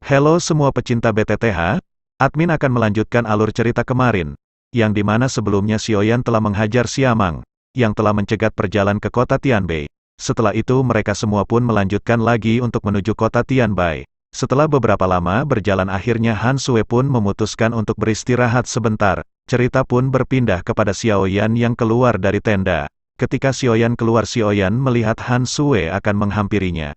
Halo semua pecinta BTTH, admin akan melanjutkan alur cerita kemarin, yang dimana sebelumnya Xiaoyan telah menghajar Xiamang, yang telah mencegat perjalanan ke kota Tianbei. Setelah itu mereka semua pun melanjutkan lagi untuk menuju kota Tianbei. Setelah beberapa lama berjalan akhirnya Han Sue pun memutuskan untuk beristirahat sebentar. Cerita pun berpindah kepada Xiaoyan yang keluar dari tenda. Ketika Xiaoyan keluar, Xiaoyan melihat Han Sue akan menghampirinya.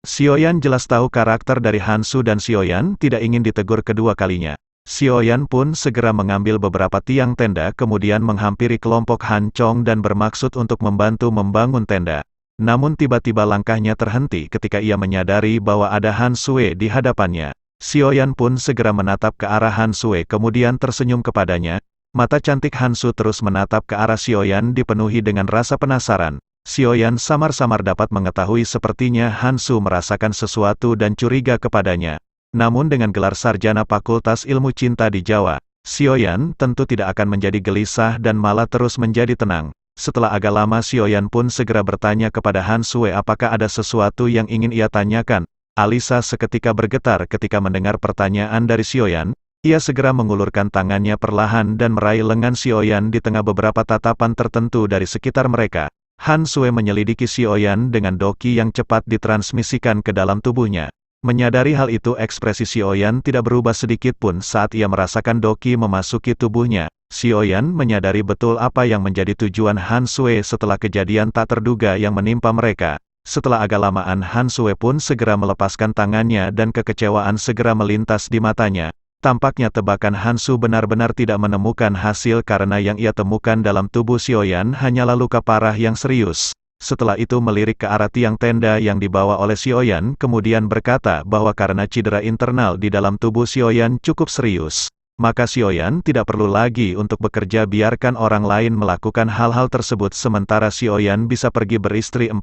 Xiaoyan jelas tahu karakter dari Han Su dan Xiaoyan tidak ingin ditegur kedua kalinya. Xiaoyan pun segera mengambil beberapa tiang tenda kemudian menghampiri kelompok Han Chong dan bermaksud untuk membantu membangun tenda. Namun tiba-tiba langkahnya terhenti ketika ia menyadari bahwa ada Han Sue di hadapannya. Xiaoyan pun segera menatap ke arah Han Sue kemudian tersenyum kepadanya. Mata cantik Han Su terus menatap ke arah Xiaoyan dipenuhi dengan rasa penasaran. Xiaoyan samar-samar dapat mengetahui sepertinya Han Su merasakan sesuatu dan curiga kepadanya. Namun dengan gelar sarjana Fakultas Ilmu Cinta di Jawa, Xiaoyan tentu tidak akan menjadi gelisah dan malah terus menjadi tenang. Setelah agak lama Xiaoyan pun segera bertanya kepada Han Sue apakah ada sesuatu yang ingin ia tanyakan. Alisa seketika bergetar ketika mendengar pertanyaan dari Xiaoyan. Ia segera mengulurkan tangannya perlahan dan meraih lengan Xiaoyan di tengah beberapa tatapan tertentu dari sekitar mereka. Han Sue menyelidiki Xiaoyan dengan doki yang cepat ditransmisikan ke dalam tubuhnya. Menyadari hal itu ekspresi Xiaoyan tidak berubah sedikit pun saat ia merasakan doki memasuki tubuhnya. Xiaoyan menyadari betul apa yang menjadi tujuan Han Sue setelah kejadian tak terduga yang menimpa mereka. Setelah agak lamaan Han Sue pun segera melepaskan tangannya dan kekecewaan segera melintas di matanya. Tampaknya tebakan Han Su benar-benar tidak menemukan hasil karena yang ia temukan dalam tubuh Xiaoyan hanyalah luka parah yang serius. Setelah itu melirik ke arah tiang tenda yang dibawa oleh Xiaoyan kemudian berkata bahwa karena cedera internal di dalam tubuh Xiaoyan cukup serius, maka Xiaoyan tidak perlu lagi untuk bekerja, biarkan orang lain melakukan hal-hal tersebut sementara Xiaoyan bisa pergi beristri 4.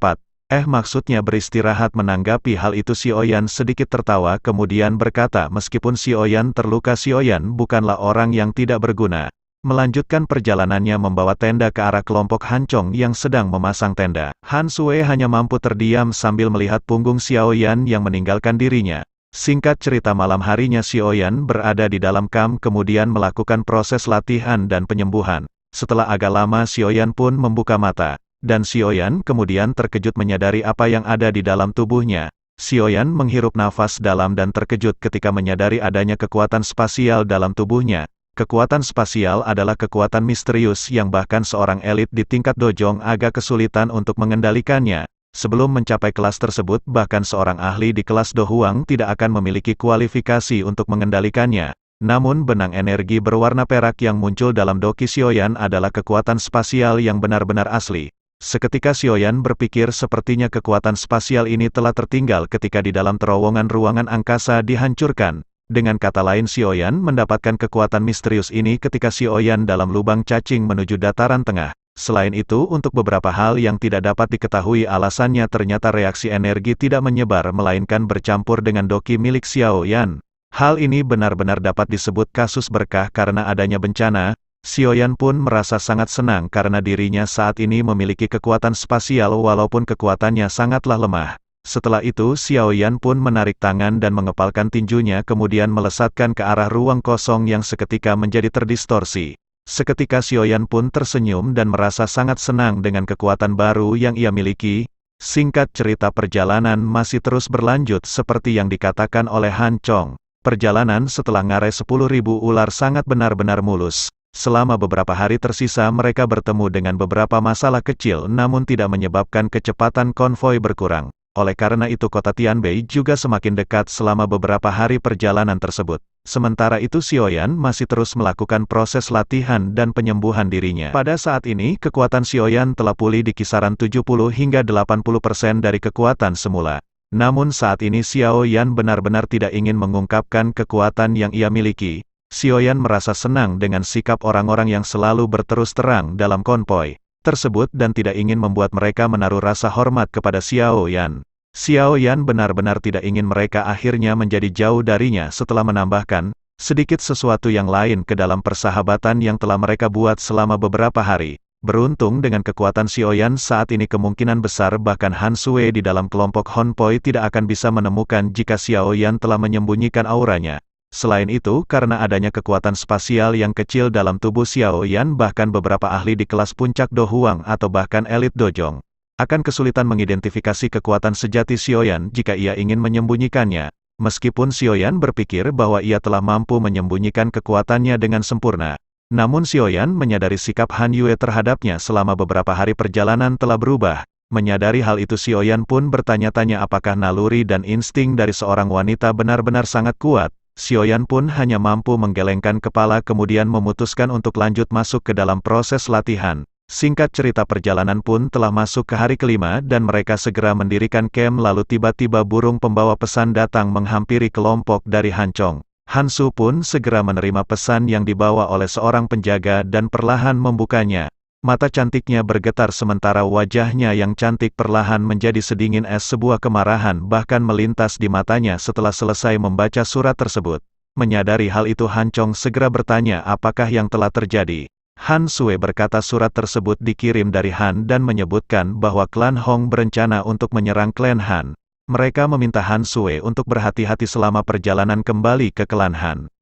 Maksudnya beristirahat. Menanggapi hal itu Xiaoyan sedikit tertawa kemudian berkata meskipun Xiaoyan terluka Xiaoyan bukanlah orang yang tidak berguna. Melanjutkan perjalanannya membawa tenda ke arah kelompok Han Chong yang sedang memasang tenda. Han Sue hanya mampu terdiam sambil melihat punggung Xiaoyan yang meninggalkan dirinya. Singkat cerita malam harinya Xiaoyan berada di dalam kamp kemudian melakukan proses latihan dan penyembuhan. Setelah agak lama Xiaoyan pun membuka mata. Dan Xiaoyan kemudian terkejut menyadari apa yang ada di dalam tubuhnya. Xiaoyan menghirup nafas dalam dan terkejut ketika menyadari adanya kekuatan spasial dalam tubuhnya. Kekuatan spasial adalah kekuatan misterius yang bahkan seorang elit di tingkat dojong agak kesulitan untuk mengendalikannya. Sebelum mencapai kelas tersebut bahkan seorang ahli di kelas Do Huang tidak akan memiliki kualifikasi untuk mengendalikannya. Namun benang energi berwarna perak yang muncul dalam doki Xiaoyan adalah kekuatan spasial yang benar-benar asli. Seketika Xiaoyan berpikir sepertinya kekuatan spasial ini telah tertinggal ketika di dalam terowongan ruangan angkasa dihancurkan. Dengan kata lain Xiaoyan mendapatkan kekuatan misterius ini ketika Xiaoyan dalam lubang cacing menuju dataran tengah. Selain itu untuk beberapa hal yang tidak dapat diketahui alasannya ternyata reaksi energi tidak menyebar melainkan bercampur dengan doki milik Xiaoyan. Hal ini benar-benar dapat disebut kasus berkah karena adanya bencana. Xiaoyan pun merasa sangat senang karena dirinya saat ini memiliki kekuatan spasial walaupun kekuatannya sangatlah lemah. Setelah itu Xiaoyan pun menarik tangan dan mengepalkan tinjunya kemudian melesatkan ke arah ruang kosong yang seketika menjadi terdistorsi. Seketika Xiaoyan pun tersenyum dan merasa sangat senang dengan kekuatan baru yang ia miliki. Singkat cerita perjalanan masih terus berlanjut seperti yang dikatakan oleh Han Chong. Perjalanan setelah ngarai 10.000 ular sangat benar-benar mulus. Selama beberapa hari tersisa mereka bertemu dengan beberapa masalah kecil namun tidak menyebabkan kecepatan konvoi berkurang. Oleh karena itu kota Tianbei juga semakin dekat selama beberapa hari perjalanan tersebut. Sementara itu Xiaoyan masih terus melakukan proses latihan dan penyembuhan dirinya. Pada saat ini kekuatan Xiaoyan telah pulih di kisaran 70 hingga 80% dari kekuatan semula. Namun saat ini Xiaoyan benar-benar tidak ingin mengungkapkan kekuatan yang ia miliki. Xiaoyan merasa senang dengan sikap orang-orang yang selalu berterus terang dalam konvoi tersebut dan tidak ingin membuat mereka menaruh rasa hormat kepada Xiaoyan. Xiaoyan benar-benar tidak ingin mereka akhirnya menjadi jauh darinya setelah menambahkan sedikit sesuatu yang lain ke dalam persahabatan yang telah mereka buat selama beberapa hari. Beruntung dengan kekuatan Xiaoyan saat ini kemungkinan besar bahkan Han Sui di dalam kelompok Honpoi tidak akan bisa menemukan jika Xiaoyan telah menyembunyikan auranya. Selain itu, karena adanya kekuatan spasial yang kecil dalam tubuh Xiaoyan bahkan beberapa ahli di kelas puncak Do Huang atau bahkan elit Dojong akan kesulitan mengidentifikasi kekuatan sejati Xiaoyan jika ia ingin menyembunyikannya. Meskipun Xiaoyan berpikir bahwa ia telah mampu menyembunyikan kekuatannya dengan sempurna. Namun Xiaoyan menyadari sikap Han Yue terhadapnya selama beberapa hari perjalanan telah berubah. Menyadari hal itu Xiaoyan pun bertanya-tanya apakah naluri dan insting dari seorang wanita benar-benar sangat kuat. Xiaoyan pun hanya mampu menggelengkan kepala kemudian memutuskan untuk lanjut masuk ke dalam proses latihan. Singkat cerita perjalanan pun telah masuk ke hari kelima dan mereka segera mendirikan camp lalu tiba-tiba burung pembawa pesan datang menghampiri kelompok dari Han Chong. Han Su pun segera menerima pesan yang dibawa oleh seorang penjaga dan perlahan membukanya. Mata cantiknya bergetar sementara wajahnya yang cantik perlahan menjadi sedingin es sebuah kemarahan bahkan melintas di matanya setelah selesai membaca surat tersebut. Menyadari hal itu Han Chong segera bertanya apakah yang telah terjadi. Han Sui berkata surat tersebut dikirim dari Han dan menyebutkan bahwa klan Hong berencana untuk menyerang klan Han. Mereka meminta Han Sui untuk berhati-hati selama perjalanan kembali ke klan Han.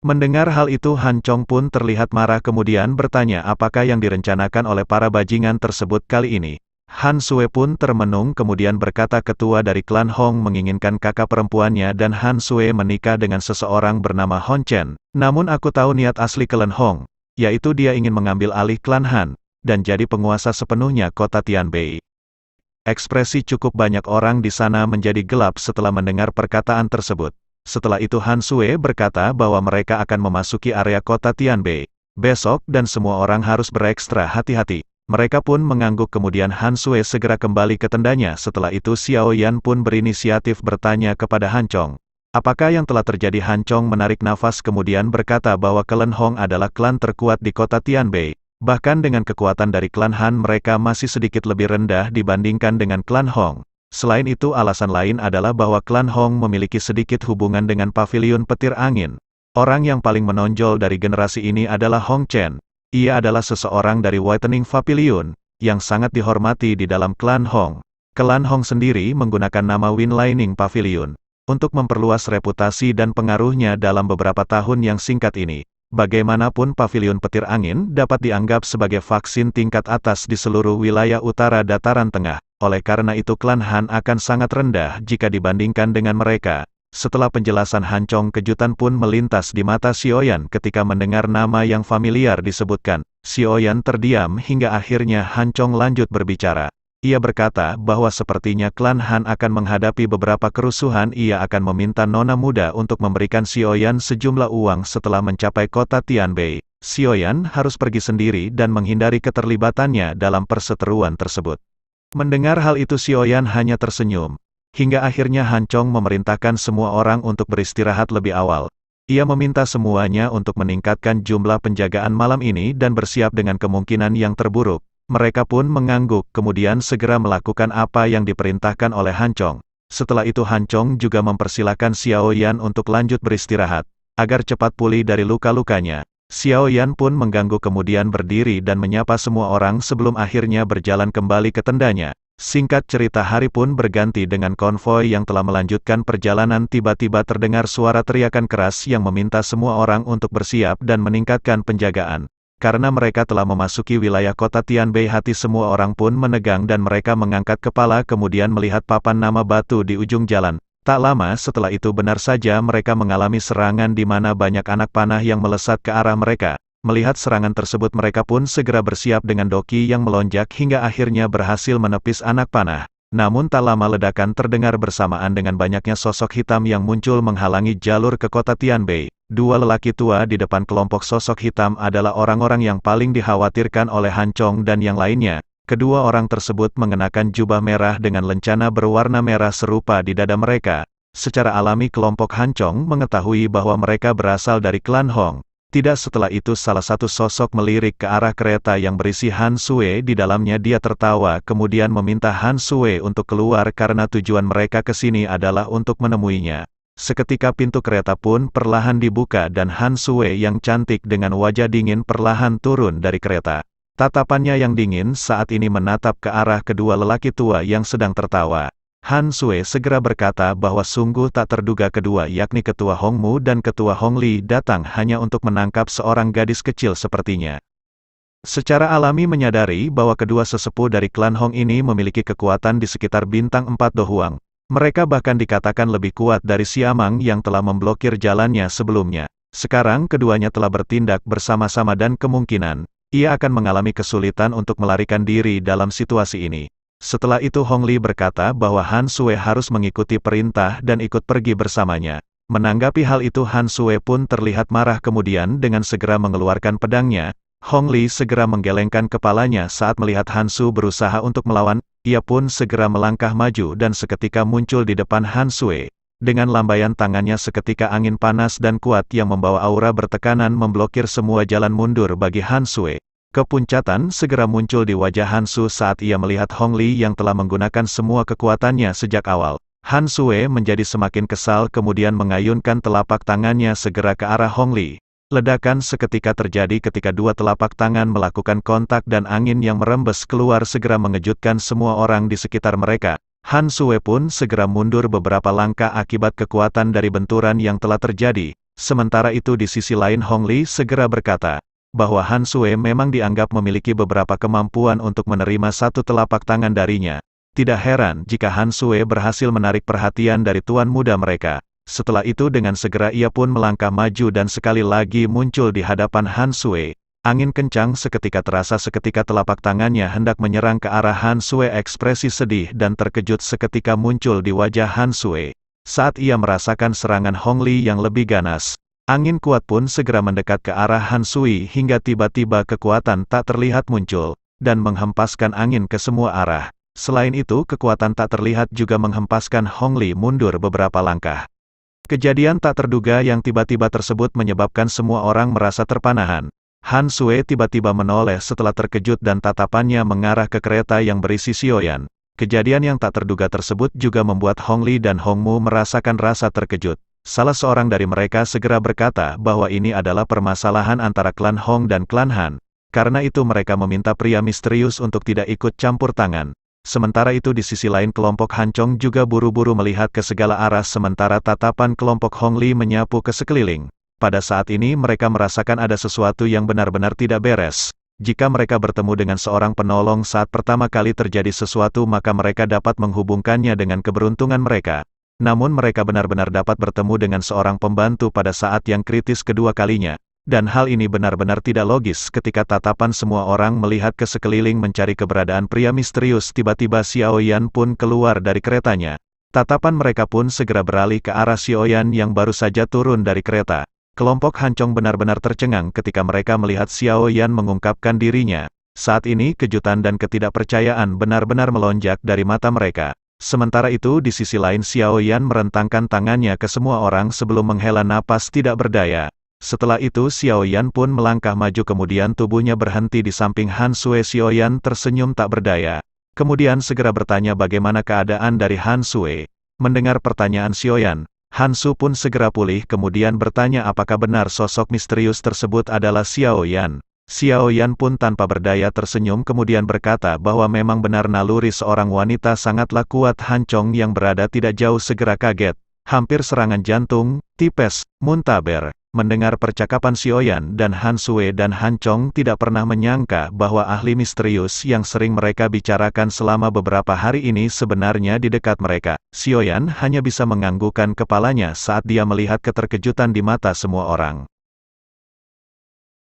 Mendengar hal itu Han Chong pun terlihat marah kemudian bertanya apakah yang direncanakan oleh para bajingan tersebut kali ini. Han Sui pun termenung kemudian berkata ketua dari klan Hong menginginkan kakak perempuannya dan Han Sui menikah dengan seseorang bernama Hon Chen. Namun aku tahu niat asli klan Hong, yaitu dia ingin mengambil alih klan Han, dan jadi penguasa sepenuhnya kota Tianbei. Ekspresi cukup banyak orang di sana menjadi gelap setelah mendengar perkataan tersebut. Setelah itu Han Sui berkata bahwa mereka akan memasuki area kota Tianbei besok dan semua orang harus berekstra hati-hati. Mereka pun mengangguk kemudian Han Sui segera kembali ke tendanya. Setelah itu Xiaoyan pun berinisiatif bertanya kepada Han Chong. Apakah yang telah terjadi? Han Chong menarik nafas kemudian berkata bahwa klan Hong adalah klan terkuat di kota Tianbei. Bahkan dengan kekuatan dari klan Han mereka masih sedikit lebih rendah dibandingkan dengan klan Hong. Selain itu alasan lain adalah bahwa klan Hong memiliki sedikit hubungan dengan paviliun petir angin. Orang yang paling menonjol dari generasi ini adalah Hong Chen. Ia adalah seseorang dari Whitening Pavilion, yang sangat dihormati di dalam klan Hong. Klan Hong sendiri menggunakan nama Winlining Pavilion untuk memperluas reputasi dan pengaruhnya dalam beberapa tahun yang singkat ini. Bagaimanapun paviliun petir angin dapat dianggap sebagai vaksin tingkat atas di seluruh wilayah utara dataran tengah. Oleh karena itu klan Han akan sangat rendah jika dibandingkan dengan mereka. Setelah penjelasan Han Chong kejutan pun melintas di mata Xiaoyan ketika mendengar nama yang familiar disebutkan. Xiaoyan terdiam hingga akhirnya Han Chong lanjut berbicara. Ia berkata bahwa sepertinya klan Han akan menghadapi beberapa kerusuhan. Ia akan meminta nona muda untuk memberikan Xiaoyan sejumlah uang setelah mencapai kota Tianbei. Xiaoyan harus pergi sendiri dan menghindari keterlibatannya dalam perseteruan tersebut. Mendengar hal itu Xiaoyan hanya tersenyum. Hingga akhirnya Han Chong memerintahkan semua orang untuk beristirahat lebih awal. Ia meminta semuanya untuk meningkatkan jumlah penjagaan malam ini dan bersiap dengan kemungkinan yang terburuk. Mereka pun mengangguk kemudian segera melakukan apa yang diperintahkan oleh Han Chong. Setelah itu Han Chong juga mempersilakan Xiaoyan untuk lanjut beristirahat, agar cepat pulih dari luka-lukanya. Xiaoyan pun mengganggu kemudian berdiri dan menyapa semua orang sebelum akhirnya berjalan kembali ke tendanya. Singkat cerita hari pun berganti dengan konvoi yang telah melanjutkan perjalanan. Tiba-tiba terdengar suara teriakan keras yang meminta semua orang untuk bersiap dan meningkatkan penjagaan. Karena mereka telah memasuki wilayah kota Tianbei hati semua orang pun menegang dan mereka mengangkat kepala kemudian melihat papan nama batu di ujung jalan. Tak lama setelah itu benar saja mereka mengalami serangan di mana banyak anak panah yang melesat ke arah mereka. Melihat serangan tersebut mereka pun segera bersiap dengan doki yang melonjak hingga akhirnya berhasil menepis anak panah. Namun tak lama ledakan terdengar bersamaan dengan banyaknya sosok hitam yang muncul menghalangi jalur ke kota Tianbei. Dua lelaki tua di depan kelompok sosok hitam adalah orang-orang yang paling dikhawatirkan oleh Han Chong dan yang lainnya. Kedua orang tersebut mengenakan jubah merah dengan lencana berwarna merah serupa di dada mereka. Secara alami kelompok Han Chong mengetahui bahwa mereka berasal dari klan Hong. Tidak setelah itu salah satu sosok melirik ke arah kereta yang berisi Han Sui di dalamnya. Dia tertawa kemudian meminta Han Sui untuk keluar karena tujuan mereka ke sini adalah untuk menemuinya. Seketika pintu kereta pun perlahan dibuka dan Han Sui yang cantik dengan wajah dingin perlahan turun dari kereta. Tatapannya yang dingin saat ini menatap ke arah kedua lelaki tua yang sedang tertawa. Han Sue segera berkata bahwa sungguh tak terduga kedua yakni Ketua Hong Mu dan Ketua Hong Li datang hanya untuk menangkap seorang gadis kecil sepertinya. Secara alami menyadari bahwa kedua sesepuh dari klan Hong ini memiliki kekuatan di sekitar bintang 4 Do Huang. Mereka bahkan dikatakan lebih kuat dari Siamang yang telah memblokir jalannya sebelumnya. Sekarang keduanya telah bertindak bersama-sama dan kemungkinan ia akan mengalami kesulitan untuk melarikan diri dalam situasi ini. Setelah itu Hong Li berkata bahwa Han Sue harus mengikuti perintah dan ikut pergi bersamanya. Menanggapi hal itu Han Sue pun terlihat marah kemudian dengan segera mengeluarkan pedangnya. Hong Li segera menggelengkan kepalanya saat melihat Han Su berusaha untuk melawan, ia pun segera melangkah maju dan seketika muncul di depan Han Sue. Dengan lambaian tangannya seketika angin panas dan kuat yang membawa aura bertekanan memblokir semua jalan mundur bagi Han Sue. Kepuncatan segera muncul di wajah Han Su saat ia melihat Hong Li yang telah menggunakan semua kekuatannya sejak awal. Han Sue menjadi semakin kesal kemudian mengayunkan telapak tangannya segera ke arah Hong Li. Ledakan seketika terjadi ketika dua telapak tangan melakukan kontak dan angin yang merembes keluar segera mengejutkan semua orang di sekitar mereka. Han Sue pun segera mundur beberapa langkah akibat kekuatan dari benturan yang telah terjadi. Sementara itu di sisi lain Hong Li segera berkata bahwa Han Sue memang dianggap memiliki beberapa kemampuan untuk menerima satu telapak tangan darinya. Tidak heran jika Han Sue berhasil menarik perhatian dari tuan muda mereka. Setelah itu dengan segera ia pun melangkah maju dan sekali lagi muncul di hadapan Han Sue. Angin kencang seketika terasa seketika telapak tangannya hendak menyerang ke arah Han Sue. Ekspresi sedih dan terkejut seketika muncul di wajah Han Sue. Saat ia merasakan serangan Hong Li yang lebih ganas, angin kuat pun segera mendekat ke arah Han Sui hingga tiba-tiba kekuatan tak terlihat muncul, dan menghempaskan angin ke semua arah. Selain itu kekuatan tak terlihat juga menghempaskan Hong Li mundur beberapa langkah. Kejadian tak terduga yang tiba-tiba tersebut menyebabkan semua orang merasa terpanahan. Han Sui tiba-tiba menoleh setelah terkejut dan tatapannya mengarah ke kereta yang berisi Sioyan. Kejadian yang tak terduga tersebut juga membuat Hong Li dan Hong Mu merasakan rasa terkejut. Salah seorang dari mereka segera berkata bahwa ini adalah permasalahan antara klan Hong dan klan Han. Karena itu mereka meminta pria misterius untuk tidak ikut campur tangan. Sementara itu di sisi lain kelompok Han Chong juga buru-buru melihat ke segala arah sementara tatapan kelompok Hong Li menyapu ke sekeliling. Pada saat ini mereka merasakan ada sesuatu yang benar-benar tidak beres. Jika mereka bertemu dengan seorang penolong saat pertama kali terjadi sesuatu maka mereka dapat menghubungkannya dengan keberuntungan mereka. Namun mereka benar-benar dapat bertemu dengan seorang pembantu pada saat yang kritis kedua kalinya. Dan hal ini benar-benar tidak logis ketika tatapan semua orang melihat ke sekeliling mencari keberadaan pria misterius. Tiba-tiba Xiao Yan pun keluar dari keretanya. Tatapan mereka pun segera beralih ke arah Xiao Yan yang baru saja turun dari kereta. Kelompok Han Chong benar-benar tercengang ketika mereka melihat Xiao Yan mengungkapkan dirinya. Saat ini kejutan dan ketidakpercayaan benar-benar melonjak dari mata mereka. Sementara itu di sisi lain Xiao Yan merentangkan tangannya ke semua orang sebelum menghela napas tidak berdaya. Setelah itu Xiao Yan pun melangkah maju kemudian tubuhnya berhenti di samping Han Sue. Xiao Yan tersenyum tak berdaya. Kemudian segera bertanya bagaimana keadaan dari Han Sue. Mendengar pertanyaan Xiao Yan, Han Su pun segera pulih kemudian bertanya apakah benar sosok misterius tersebut adalah Xiao Yan. Xiao Yan pun tanpa berdaya tersenyum kemudian berkata bahwa memang benar naluri seorang wanita sangatlah kuat. Han Chong yang berada tidak jauh segera kaget, hampir serangan jantung, tipes, muntaber. Mendengar percakapan Xiao Yan dan Han Sue dan Han Chong tidak pernah menyangka bahwa ahli misterius yang sering mereka bicarakan selama beberapa hari ini sebenarnya di dekat mereka. Xiao Yan hanya bisa menganggukkan kepalanya saat dia melihat keterkejutan di mata semua orang.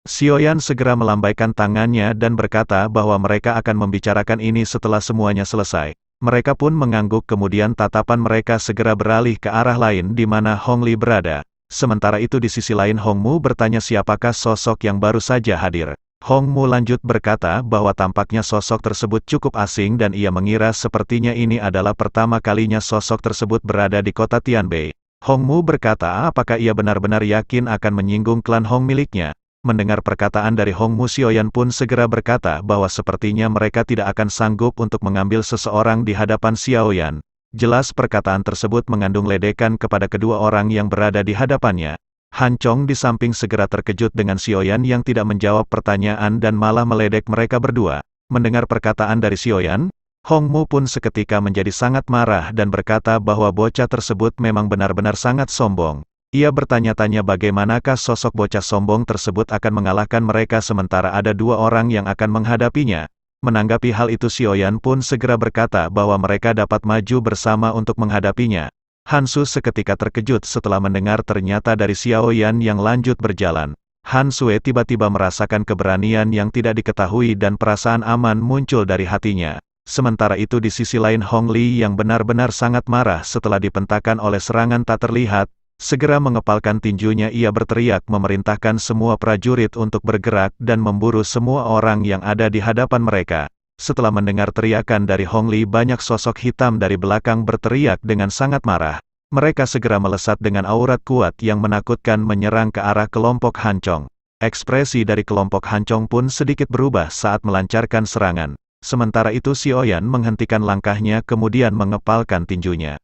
Xiao Yan segera melambaikan tangannya dan berkata bahwa mereka akan membicarakan ini setelah semuanya selesai. Mereka pun mengangguk kemudian tatapan mereka segera beralih ke arah lain di mana Hong Li berada. Sementara itu di sisi lain Hong Mu bertanya siapakah sosok yang baru saja hadir. Hong Mu lanjut berkata bahwa tampaknya sosok tersebut cukup asing dan ia mengira sepertinya ini adalah pertama kalinya sosok tersebut berada di kota Tianbei. Hong Mu berkata apakah ia benar-benar yakin akan menyinggung klan Hong miliknya. Mendengar perkataan dari Hong Mu Xiao Yan pun segera berkata bahwa sepertinya mereka tidak akan sanggup untuk mengambil seseorang di hadapan Xiao Yan. Jelas perkataan tersebut mengandung ledekan kepada kedua orang yang berada di hadapannya. Han Chong di samping segera terkejut dengan Xiaoyan yang tidak menjawab pertanyaan dan malah meledek mereka berdua. Mendengar perkataan dari Xiaoyan, Hong Mu pun seketika menjadi sangat marah dan berkata bahwa bocah tersebut memang benar-benar sangat sombong. Ia bertanya-tanya bagaimanakah sosok bocah sombong tersebut akan mengalahkan mereka sementara ada dua orang yang akan menghadapinya. Menanggapi hal itu Xiaoyan pun segera berkata bahwa mereka dapat maju bersama untuk menghadapinya. Hansu seketika terkejut setelah mendengar ternyata dari Xiaoyan yang lanjut berjalan. Han Sue tiba-tiba merasakan keberanian yang tidak diketahui dan perasaan aman muncul dari hatinya. Sementara itu di sisi lain Hong Li yang benar-benar sangat marah setelah dipentakkan oleh serangan tak terlihat, segera mengepalkan tinjunya ia berteriak memerintahkan semua prajurit untuk bergerak dan memburu semua orang yang ada di hadapan mereka. Setelah mendengar teriakan dari Hong Li banyak sosok hitam dari belakang berteriak dengan sangat marah. Mereka segera melesat dengan aurat kuat yang menakutkan menyerang ke arah kelompok Han Chong. Ekspresi dari kelompok Han Chong pun sedikit berubah saat melancarkan serangan. Sementara itu Xiaoyan menghentikan langkahnya kemudian mengepalkan tinjunya.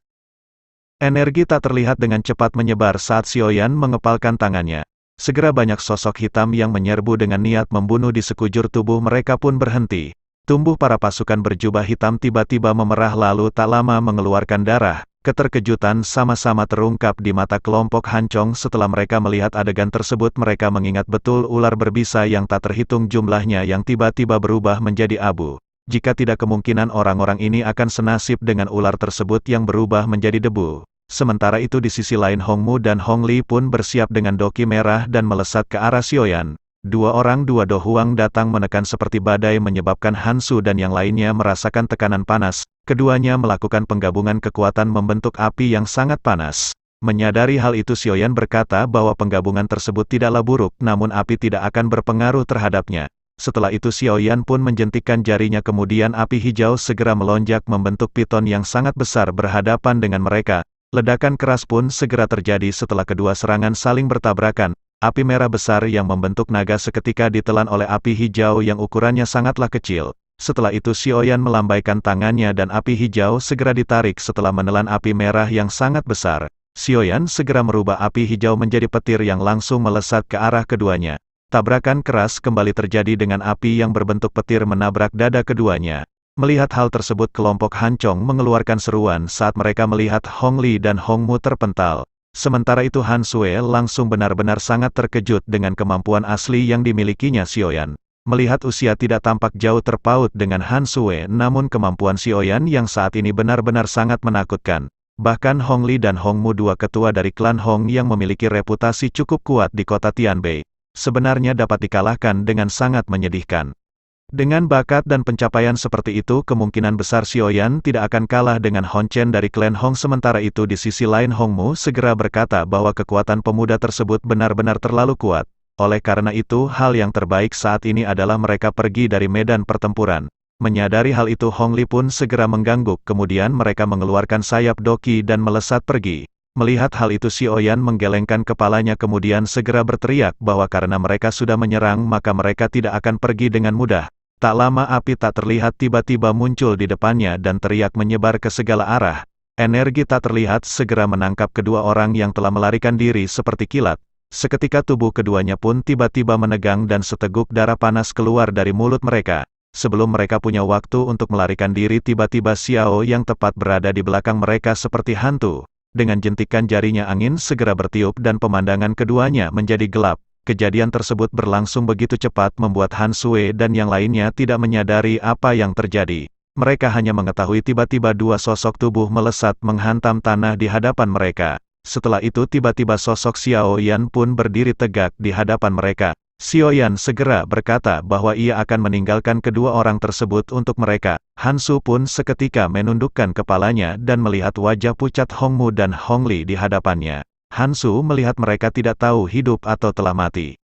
Energi tak terlihat dengan cepat menyebar saat Xiaoyan mengepalkan tangannya. Segera banyak sosok hitam yang menyerbu dengan niat membunuh di sekujur tubuh mereka pun berhenti. Tubuh para pasukan berjubah hitam tiba-tiba memerah lalu tak lama mengeluarkan darah. Keterkejutan sama-sama terungkap di mata kelompok Han Chong setelah mereka melihat adegan tersebut mereka mengingat betul ular berbisa yang tak terhitung jumlahnya yang tiba-tiba berubah menjadi abu. Jika tidak kemungkinan orang-orang ini akan senasib dengan ular tersebut yang berubah menjadi debu. Sementara itu di sisi lain Hong Mu dan Hong Li pun bersiap dengan doki merah dan melesat ke arah Xiaoyan. Dua Do Huang datang menekan seperti badai menyebabkan Hansu dan yang lainnya merasakan tekanan panas. Keduanya melakukan penggabungan kekuatan membentuk api yang sangat panas. Menyadari hal itu Xiaoyan berkata bahwa penggabungan tersebut tidaklah buruk namun api tidak akan berpengaruh terhadapnya. Setelah itu Xiaoyan pun menjentikkan jarinya kemudian api hijau segera melonjak membentuk piton yang sangat besar berhadapan dengan mereka. Ledakan keras pun segera terjadi setelah kedua serangan saling bertabrakan. Api merah besar yang membentuk naga seketika ditelan oleh api hijau yang ukurannya sangatlah kecil. Setelah itu Xiaoyan melambaikan tangannya dan api hijau segera ditarik setelah menelan api merah yang sangat besar. Xiaoyan segera merubah api hijau menjadi petir yang langsung melesat ke arah keduanya. Tabrakan keras kembali terjadi dengan api yang berbentuk petir menabrak dada keduanya. Melihat hal tersebut kelompok Han Chong mengeluarkan seruan saat mereka melihat Hong Li dan Hong Mu terpental. Sementara itu Han Sue langsung benar-benar sangat terkejut dengan kemampuan asli yang dimilikinya Xiaoyan. Melihat usia tidak tampak jauh terpaut dengan Han Sue namun kemampuan Xiaoyan yang saat ini benar-benar sangat menakutkan. Bahkan Hong Li dan Hong Mu dua ketua dari klan Hong yang memiliki reputasi cukup kuat di kota Tianbei. Sebenarnya dapat dikalahkan dengan sangat menyedihkan. Dengan bakat dan pencapaian seperti itu kemungkinan besar Xiaoyan tidak akan kalah dengan Hon Chen dari klan Hong. Sementara itu di sisi lain Hong Mu segera berkata bahwa kekuatan pemuda tersebut benar-benar terlalu kuat. Oleh karena itu hal yang terbaik saat ini adalah mereka pergi dari medan pertempuran. Menyadari hal itu Hong Li pun segera mengangguk kemudian mereka mengeluarkan sayap doki dan melesat pergi. Melihat hal itu Xiaoyan menggelengkan kepalanya kemudian segera berteriak bahwa karena mereka sudah menyerang maka mereka tidak akan pergi dengan mudah. Tak lama api tak terlihat tiba-tiba muncul di depannya dan teriak menyebar ke segala arah. Energi tak terlihat segera menangkap kedua orang yang telah melarikan diri seperti kilat. Seketika tubuh keduanya pun tiba-tiba menegang dan seteguk darah panas keluar dari mulut mereka. Sebelum mereka punya waktu untuk melarikan diri tiba-tiba Xiao yang tepat berada di belakang mereka seperti hantu. Dengan jentikan jarinya angin segera bertiup dan pemandangan keduanya menjadi gelap. Kejadian tersebut berlangsung begitu cepat membuat Han Sue dan yang lainnya tidak menyadari apa yang terjadi. Mereka hanya mengetahui tiba-tiba dua sosok tubuh melesat menghantam tanah di hadapan mereka. Setelah itu tiba-tiba sosok Xiaoyan pun berdiri tegak di hadapan mereka. Xiaoyan segera berkata bahwa ia akan meninggalkan kedua orang tersebut untuk mereka. Hansu pun seketika menundukkan kepalanya dan melihat wajah pucat Hong Mu dan Hong Li di hadapannya. Hansu melihat mereka tidak tahu hidup atau telah mati.